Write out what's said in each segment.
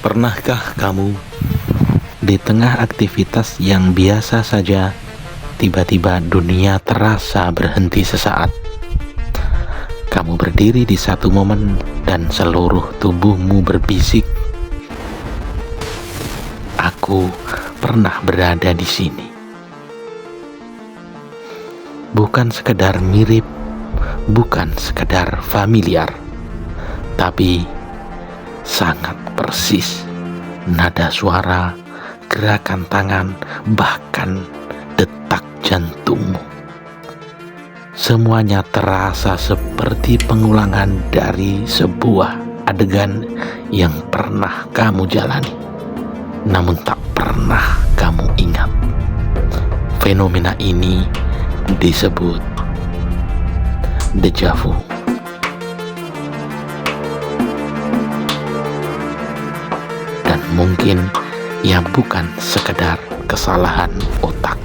Pernahkah kamu di tengah aktivitas yang biasa saja, tiba-tiba dunia terasa berhenti sesaat? Kamu berdiri di satu momen dan seluruh tubuhmu berbisik, "Aku pernah berada di sini." Bukan sekedar mirip, bukan sekedar familiar, tapi sangat persis. Nada suara, gerakan tangan, bahkan detak jantungmu. Semuanya terasa seperti pengulangan dari sebuah adegan yang pernah kamu jalani, namun tak pernah kamu ingat. Fenomena ini disebut deja vu. Dan mungkin ia bukan sekedar kesalahan otak.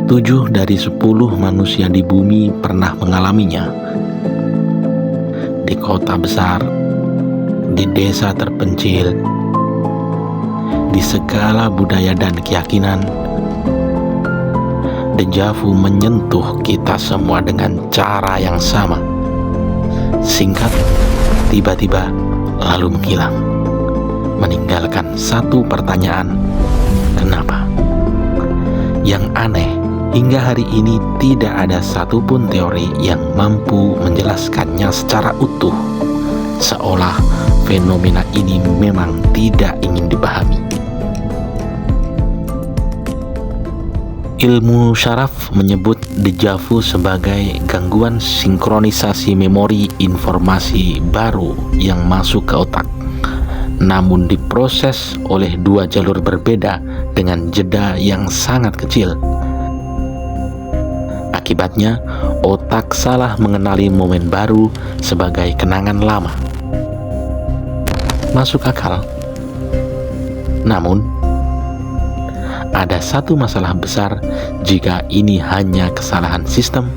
7 dari 10 manusia di bumi pernah mengalaminya. Di kota besar, di desa terpencil, di segala budaya dan keyakinan, deja vu menyentuh kita semua dengan cara yang sama. Singkat, tiba-tiba, lalu menghilang, meninggalkan satu pertanyaan: kenapa? Yang aneh, hingga hari ini tidak ada satupun teori yang mampu menjelaskannya secara utuh, seolah fenomena ini memang tidak ingin dipahami. Ilmu syaraf menyebut deja vu sebagai gangguan sinkronisasi memori informasi baru yang masuk ke otak, namun diproses oleh dua jalur berbeda dengan jeda yang sangat kecil. Akibatnya, otak salah mengenali momen baru sebagai kenangan lama. Masuk akal. Namun, ada satu masalah besar jika ini hanya kesalahan sistem.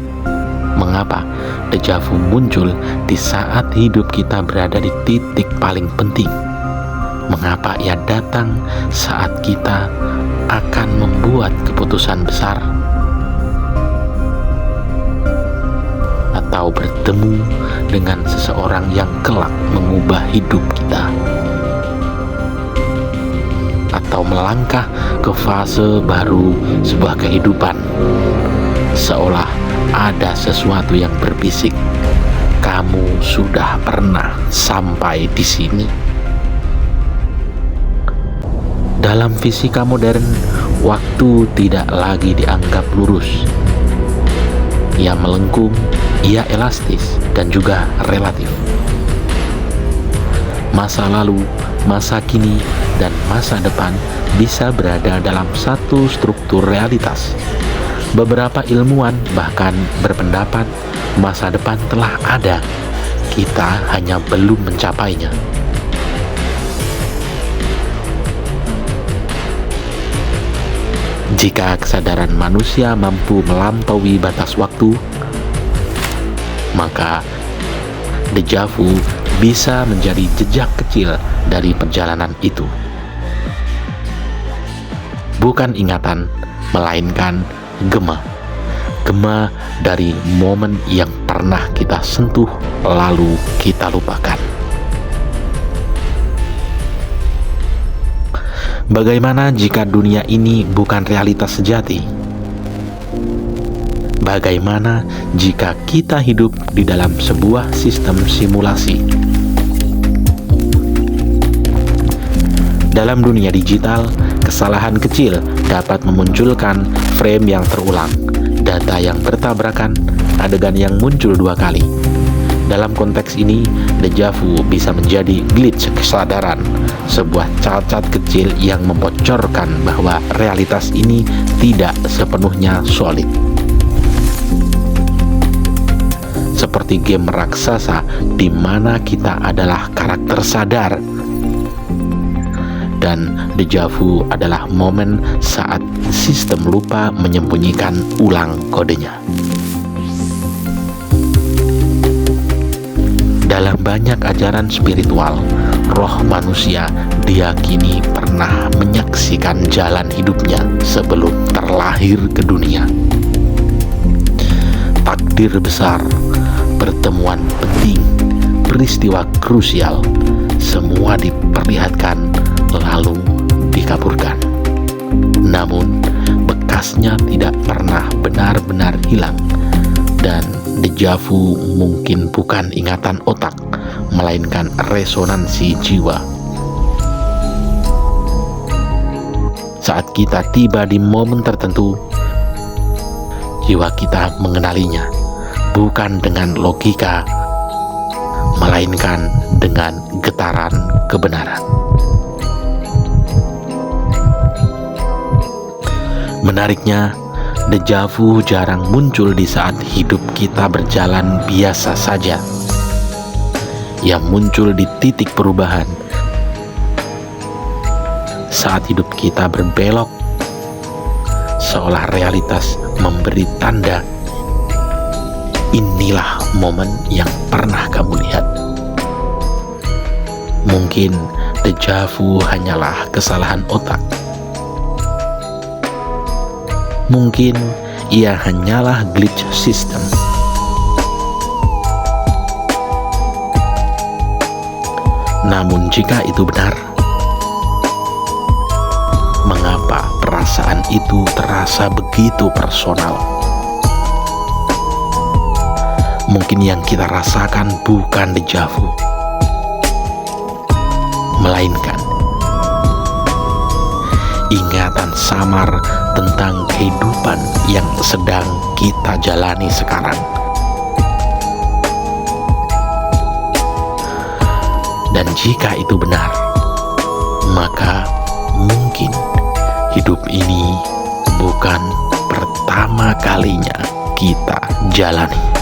Mengapa deja vu muncul di saat hidup kita berada di titik paling penting? Mengapa ia datang saat kita akan membuat keputusan besar atau bertemu dengan seseorang yang kelak mengubah hidup kita, atau melangkah ke fase baru sebuah kehidupan? Seolah ada sesuatu yang berbisik, "Kamu sudah pernah sampai di sini." Dalam fisika modern, waktu tidak lagi dianggap lurus. Ia melengkung, ia elastis, dan juga relatif. Masa lalu, masa kini, dan masa depan bisa berada dalam satu struktur realitas. Beberapa ilmuwan bahkan berpendapat masa depan telah ada, kita hanya belum mencapainya. Jika kesadaran manusia mampu melampaui batas waktu, maka deja vu bisa menjadi jejak kecil dari perjalanan itu. Bukan ingatan, melainkan gema. Gema dari momen yang pernah kita sentuh lalu kita lupakan. Bagaimana jika dunia ini bukan realitas sejati? Bagaimana jika kita hidup di dalam sebuah sistem simulasi? Dalam dunia digital, kesalahan kecil dapat memunculkan frame yang terulang, data yang bertabrakan, adegan yang muncul 2 kali. Dalam konteks ini, deja vu bisa menjadi glitch kesadaran, sebuah cacat kecil yang membocorkan bahwa realitas ini tidak sepenuhnya solid. Seperti game raksasa di mana kita adalah karakter sadar, dan deja vu adalah momen saat sistem lupa menyembunyikan ulang kodenya. Dalam banyak ajaran spiritual, roh manusia diyakini pernah menyaksikan jalan hidupnya sebelum terlahir ke dunia. Takdir besar, pertemuan penting, peristiwa krusial, semua diperlihatkan lalu dikaburkan. Namun, bekasnya tidak pernah benar-benar hilang, dan deja vu mungkin bukan ingatan otak, melainkan resonansi jiwa. Saat kita tiba di momen tertentu, jiwa kita mengenalinya, bukan dengan logika, melainkan dengan getaran kebenaran. Menariknya, deja vu jarang muncul di saat hidup kita berjalan biasa saja. Ia muncul di titik perubahan, saat hidup kita berbelok, seolah realitas memberi tanda, inilah momen yang pernah kamu lihat. Mungkin deja vu hanyalah kesalahan otak. Mungkin ia hanyalah glitch sistem. Namun jika itu benar, mengapa perasaan itu terasa begitu personal? Mungkin yang kita rasakan bukan deja vu, melainkan ingatan samar tentang kehidupan yang sedang kita jalani sekarang. Dan jika itu benar, maka mungkin hidup ini bukan pertama kalinya kita jalani.